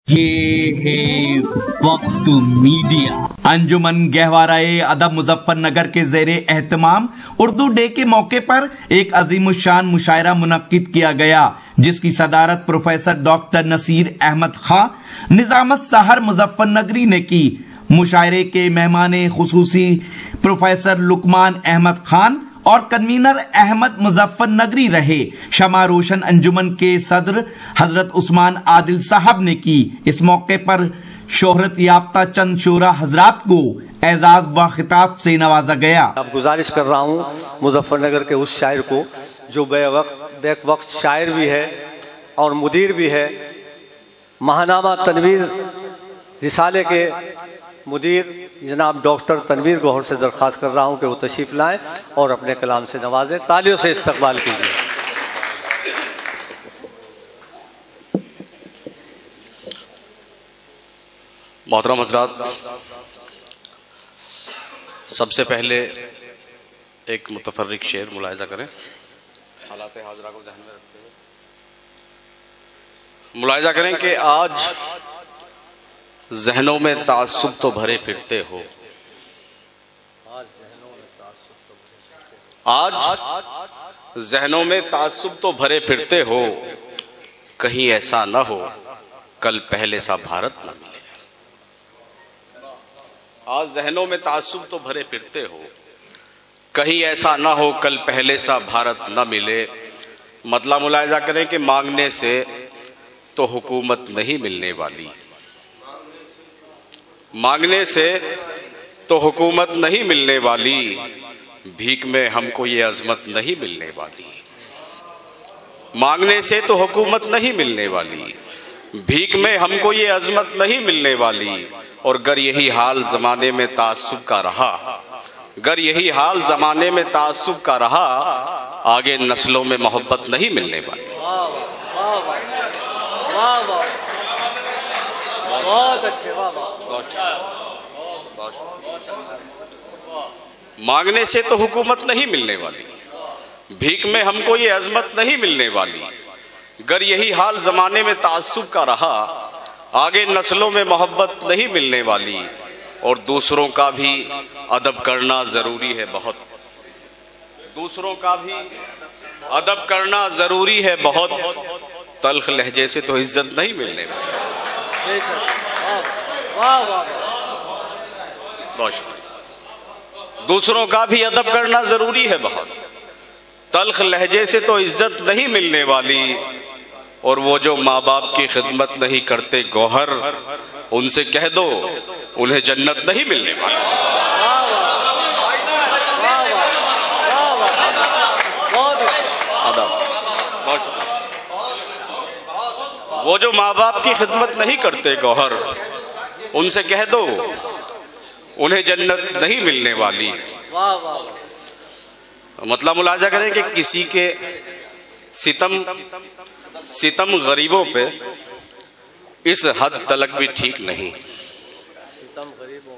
ये है वक्त मीडिया। अंजुमन गहवाराए अदब मुजफ्फरनगर के ज़ेरे एहतमाम उर्दू डे के मौके पर एक अजीमुशान मुशायरा मुनक्किद किया गया, जिसकी सदारत प्रोफेसर डॉक्टर नसीर अहमद खां निजामत शहर मुजफ्फरनगरी ने की। मुशायरे के मेहमान खुसूसी प्रोफेसर लुकमान अहमद खान और कन्वीनर अहमद मुजफ्फरनगरी रहे। शमा रोशन अंजुमन के सदर हजरत उस्मान आदिल साहब ने की। इस मौके पर शोहरत याफ्ता चंद शोरा हजरात को एजाज व खिताब से नवाजा गया। अब गुजारिश कर रहा हूँ मुजफ्फरनगर के उस शायर को जो बेवक्त शायर भी है और मुदीर भी है, महानामा तनवीर रिसाले के मुदीर जनाब डॉक्टर तनवीर गौहर से दरख्वास्त कर रहा हूँ कि वो तशरीफ़ लाएं और अपने कलाम से नवाजें। तालियों से इस्तकबाल कीजिए। मोहतरम हज़रात, सबसे पहले एक मुतफर्रिक शेर मुलाहिज़ा करें। हालात हाज़िरा को ध्यान में रखते हुए मुलाहिज़ा करें कि आज ज़हनों में तासुब तो भरे फिरते हो। आज ज़हनों में तासुब तो भरे फिरते हो, कहीं ऐसा न हो कल पहले सा भारत न मिले। आज ज़हनों में तासुब तो भरे फिरते हो, कहीं ऐसा न हो कल पहले सा भारत न मिले। मतलब मुलाहिज़ा करें कि मांगने से तो हुकूमत नहीं मिलने वाली, मांगने से तो हुकूमत नहीं मिलने वाली, भीख में हमको ये अजमत नहीं मिलने वाली। मांगने से तो हुकूमत नहीं मिलने वाली, भीख में हमको ये अजमत नहीं मिलने वाली। और गर यही हाल जमाने में तासुब का रहा, गर यही हाल जमाने में तासुब का रहा, आगे नस्लों में मोहब्बत नहीं मिलने वाली। बहुत अच्छे, मांगने से तो हुकूमत नहीं मिलने वाली, भीख में हमको ये अजमत नहीं मिलने वाली। गर यही हाल जमाने में तासुब का रहा, आगे नस्लों में मोहब्बत नहीं मिलने वाली। और दूसरों का भी अदब करना जरूरी है बहुत, दूसरों का भी अदब करना जरूरी है बहुत, तल्ख लहजे से तो इज्जत नहीं मिलने वाली। दूसरों का भी अदब करना जरूरी है बहुत, तल्ख लहजे से तो इज्जत नहीं मिलने वाली। और वो जो माँ बाप की खिदमत नहीं करते गौहर, उनसे कह दो उन्हें जन्नत नहीं मिलने वाली। वो जो माँ बाप की खिदमत नहीं करते गौहर, उनसे कह दो उन्हें जन्नत नहीं मिलने वाली। मतलब मुलाजा करें कि किसी के सितम गरीबों पे इस हद तलक भी ठीक नहीं।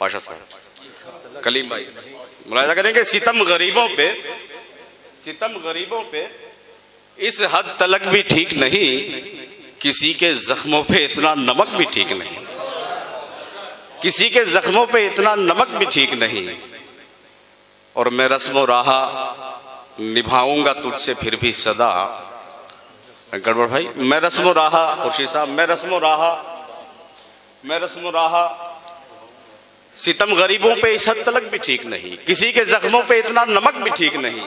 पाशा साहब, कलीम भाई, मुलाजा करें कि सितम गरीबों पे इस हद तलक भी ठीक नहीं, किसी के जख्मों पे इतना नमक भी ठीक नहीं, किसी के जख्मों पे इतना नमक भी ठीक नहीं। और मैं रस्म राहा निभाऊंगा तुझसे फिर भी सदा। गड़बड़ भाई, मैं रस्म राहा, खुर्शीद साहब, मैं रस्म राहा सितम गरीबों पे इस हद तलक भी ठीक नहीं, किसी के जख्मों पे इतना नमक भी ठीक नहीं।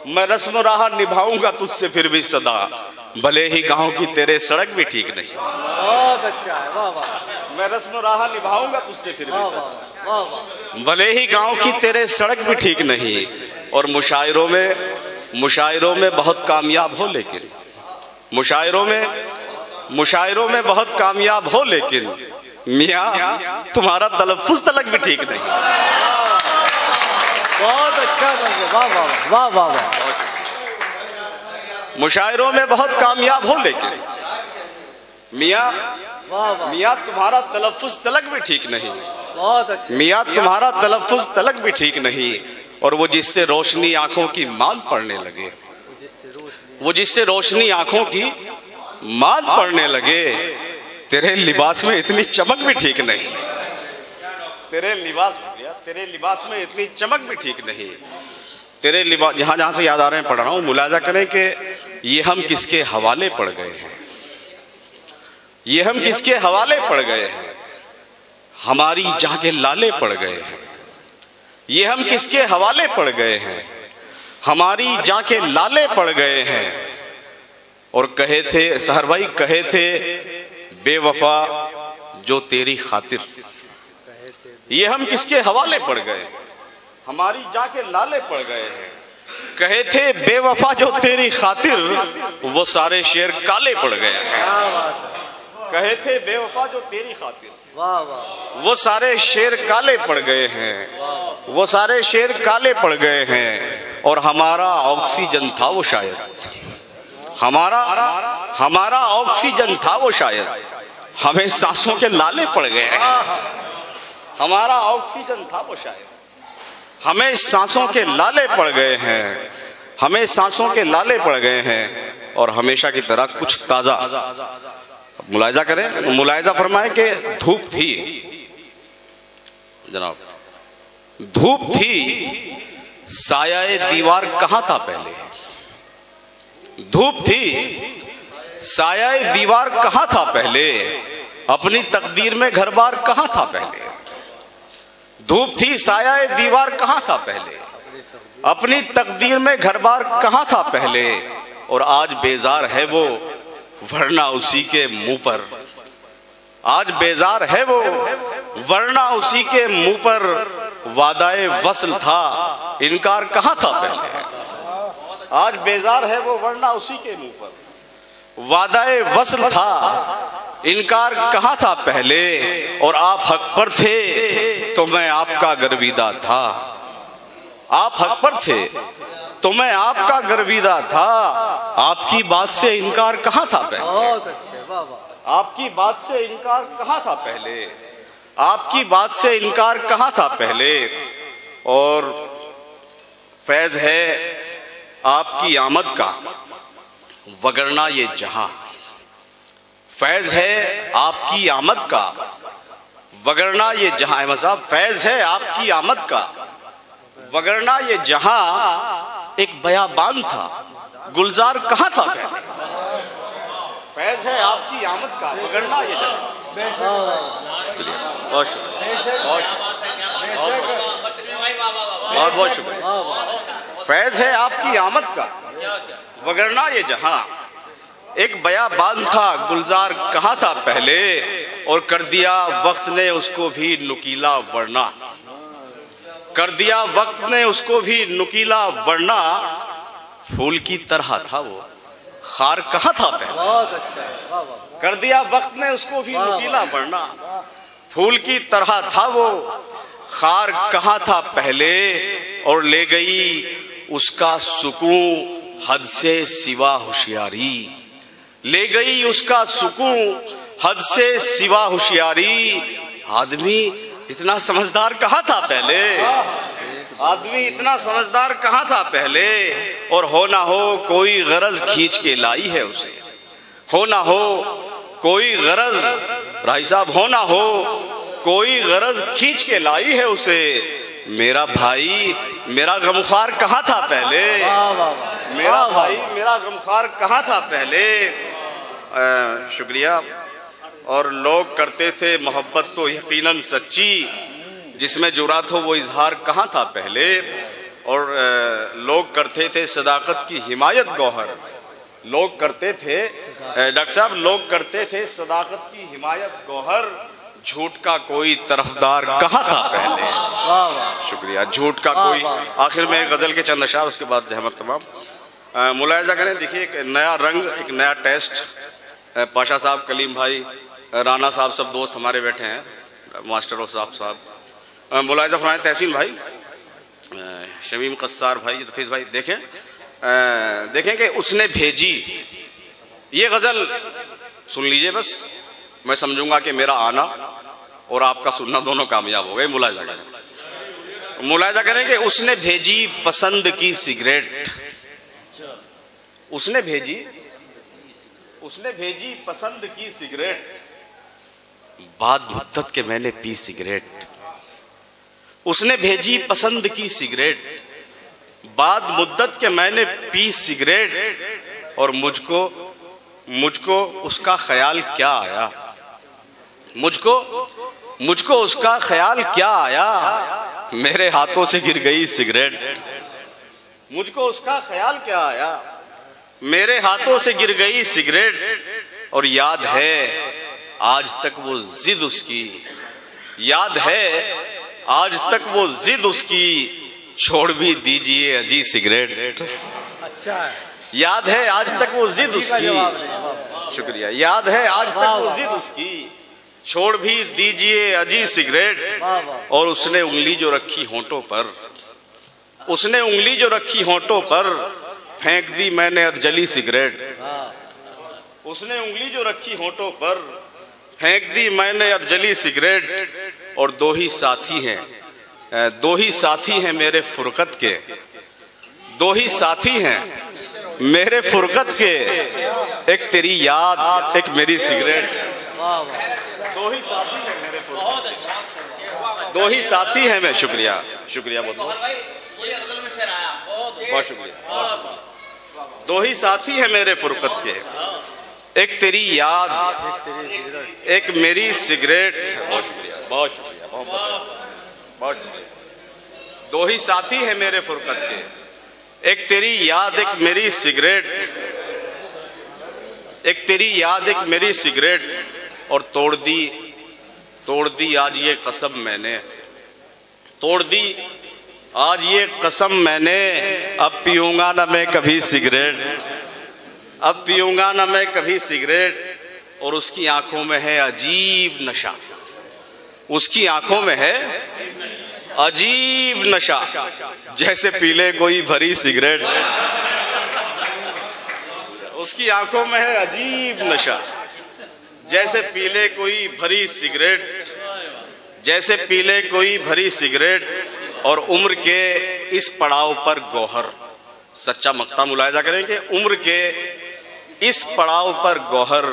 मैं रस्म राहा निभाऊंगा तुझसे फिर भी सदा, भले ही गांव की तेरे सड़क भी ठीक नहीं। बहुत अच्छा है, वाह वाह। मैं रस्म राहा निभाऊंगा तुझसे फिर भी सदा, भले ही गांव की तेरे सड़क भी ठीक नहीं। और मुशायरों में बहुत कामयाब हो, लेकिन मुशायरों में बहुत कामयाब हो, लेकिन मियाँ तुम्हारा तलफ्फुज़ तलक भी ठीक नहीं। बहुत अच्छा, वाह वाह वाह वाह वाह। मुशायरों में बहुत कामयाब हो, लेकिन मियाँ तुम्हारा तलफ्फुज़ तलक भी ठीक नहीं। बहुत अच्छा, मियाँ तुम्हारा तलफ्फुज़ तलक भी ठीक नहीं। और वो जिससे रोशनी आंखों की मान पड़ने लगे, वो जिससे रोशनी आंखों की मान पड़ने लगे, तेरे लिबास में इतनी चमक भी ठीक नहीं, तेरे लिबास में इतनी चमक भी ठीक नहीं। तेरे लिबास, जहां जहां से याद आ रहे हैं पढ़ रहा हूं, मुलाजा करें कि ये हम किसके हवाले पड़ गए हैं, ये हम किसके हवाले पड़ गए हैं। हमारी जहां के लाले पड़ गए हैं, ये हम किसके हवाले पड़ गए हैं। हमारी जहां के लाले पड़ गए हैं। और कहे थे सहर भाई, कहे थे बेवफा जो तेरी खातिर, ये हम किसके हवाले पड़ गए। हमारी जाके लाले पड़ गए हैं। कहे थे बेवफा जो तेरी खातिर, वो सारे शेर काले पड़ गए हैं। कहे थे बेवफा जो तेरी खातिर, वो सारे शेर काले पड़ गए हैं, वो सारे शेर काले पड़ गए हैं। और हमारा ऑक्सीजन था वो शायद, हमारा ऑक्सीजन था वो शायद, हमें सांसों के लाले पड़ गए। हमारा ऑक्सीजन था वो शायद, हमें सांसों के लाले पड़ गए हैं, हमें सांसों के लाले पड़ गए हैं। और हमेशा की तरह कुछ ताजा मुलायजा करें। मुलायजा फरमाए कि धूप थी जनाब, धूप थी, साया दीवार कहां था पहले। धूप थी, साया दीवार कहां था पहले, अपनी तकदीर में घर बार कहां था पहले। धूप थी, साया दीवार कहां था पहले, अपनी तकदीर में घर बार कहां था पहले। और आज बेजार है वो वरना उसी के मुंह पर, आज बेजार है वो वरना उसी के मुंह पर। वादाए वस्ल था, इनकार कहां था पहले। आज बेजार है वो वरना उसी के मुंह पर, वादाए वस्ल था, इनकार कहां था पहले। और आप हक पर थे तो मैं आपका गर्विदा था, आप हक पर थे तो मैं आपका गर्विदा था। आपकी बात से इनकार कहां था पहले, आपकी बात से इनकार कहां था पहले, आपकी बात से इनकार कहां था पहले। और फैज है आपकी आमद का वगरना ये जहां, फैज है आपकी आमद का वगरना ये जहां। अहमद साहब, फैज है आपकी आमद का वगरना ये जहां। एक बयाबान था, गुलजार कहां था पहले। फैज है आपकी आमद का वगरना ये जहां। बहुत बहुत शुक्रिया। फैज है आपकी आमद का वगरना ये जहां। एक बयाबान था, गुलजार कहां था पहले। और कर दिया वक्त ने उसको भी नुकीला वरना, कर दिया वक्त ने उसको भी नुकीला वरना। फूल की तरह था वो, खार कहां था पहले। कर दिया वक्त ने उसको भी नुकीला वरना। फूल की तरह था वो, खार कहां था पहले। और ले गई उसका सुकून हद से सिवा होशियारी, ले गई उसका सुकून हद से सिवा होशियारी। आदमी इतना समझदार कहां था पहले, आदमी इतना समझदार कहां था पहले। और हो ना हो कोई गरज खींच के लाई है उसे, हो ना हो कोई गरज, भाई साहब, हो ना हो कोई गरज खींच के लाई है उसे। मेरा भाई मेरा गमखार कहां था पहले, मेरा भाई मेरा गमखार कहां था पहले। शुक्रिया। और लोग करते थे मोहब्बत तो यकीनन सच्ची, जिसमें जुरात हो वो इजहार कहां था पहले। और लोग करते थे सदाकत की हिमायत गौहर, लोग करते थे डॉक्टर साहब, लोग करते थे सदाकत की हिमायत गौहर। झूठ का कोई तरफदार कहां था पहले। शुक्रिया। झूठ का कोई, आखिर में गजल के चंद अशार, उसके बाद जहमत तमाम। मुलायजा करें, देखिए एक नया रंग, एक नया टेस्ट। पाशा साहब, कलीम भाई, राना साहब, सब दोस्त हमारे बैठे हैं, मास्टर साहब। मुलायजा फरमाए तहसीन भाई, शमीम कस्सार भाई, रफीज भाई। देखें कि उसने भेजी, ये गजल सुन लीजिए बस, मैं समझूंगा कि मेरा आना और आपका सुनना दोनों कामयाब हो गए। मुलायजा करें, मुलायजा करें कि उसने भेजी पसंद की सिगरेट, उसने भेजी पसंद की सिगरेट। बाद मुद्दत के मैंने पी सिगरेट, उसने भेजी पसंद की सिगरेट, बाद मुद्दत के मैंने पी सिगरेट, और मुझको उसका ख्याल क्या आया, मुझको उसका ख्याल क्या आया, मेरे हाथों से गिर गई सिगरेट, मुझको उसका ख्याल क्या आया, मेरे हाथों से गिर गई सिगरेट, और याद है आज तक वो जिद उसकी, याद है आज तक वो जिद उसकी, छोड़ भी दीजिए अजी सिगरेट। अच्छा है। याद है आज तक वो जिद उसकी, शुक्रिया, याद है आज तक वो जिद उसकी, छोड़ भी दीजिए अजी सिगरेट, और उसने उंगली जो रखी होंठों पर, उसने उंगली जो रखी होंठों पर, फेंक दी मैंने अधजली सिगरेट, उसने उंगली जो रखी होंठों पर, फेंक दी मैंने अधजली सिगरेट, और दो ही साथी हैं मेरे फुरकत के, दो ही साथी हैं मेरे फुरकत के, एक तेरी याद एक मेरी सिगरेट, दो ही साथी हैं मेरे फुरकत के, दो ही साथी हैं मैं, शुक्रिया शुक्रिया बहुत शुक्रिया, दो ही साथी हैं मेरे फुरकत के, एक तेरी याद एक मेरी सिगरेट, बहुत शुक्रिया बहुत शुक्रिया बहुत शुक्रिया, दो ही साथी हैं मेरे फुरकत के, एक तेरी याद एक मेरी सिगरेट, एक तेरी याद एक मेरी सिगरेट, और तोड़ दी आज ये कसम मैंने, तोड़ दी आज ये कसम मैंने, अब पीऊंगा ना मैं कभी सिगरेट, अब पीऊंगा ना मैं कभी सिगरेट, और उसकी आंखों में है अजीब नशा, उसकी आंखों में है अजीब नशा, जैसे पी ले कोई भरी सिगरेट, उसकी आंखों में है अजीब नशा, जैसे पी ले कोई भरी सिगरेट, जैसे पी ले कोई भरी सिगरेट, और उम्र के इस पड़ाव पर गौहर, सच्चा मक्ता मुलाहिजा करेंगे, उम्र के इस पड़ाव पर गौहर,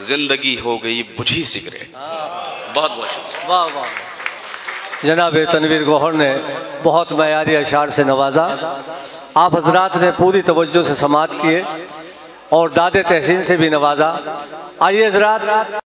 जिंदगी हो गई बुझी सिगरेट। बहुत बहुत शुक्रिया। वाह वाह, जनाब तनवीर गौहर ने बहुत मयारी अशार से नवाजा। आप हजरात ने पूरी तवज्जो से समाअत किए और दादे तहसीन से भी नवाजा। आइए हजरात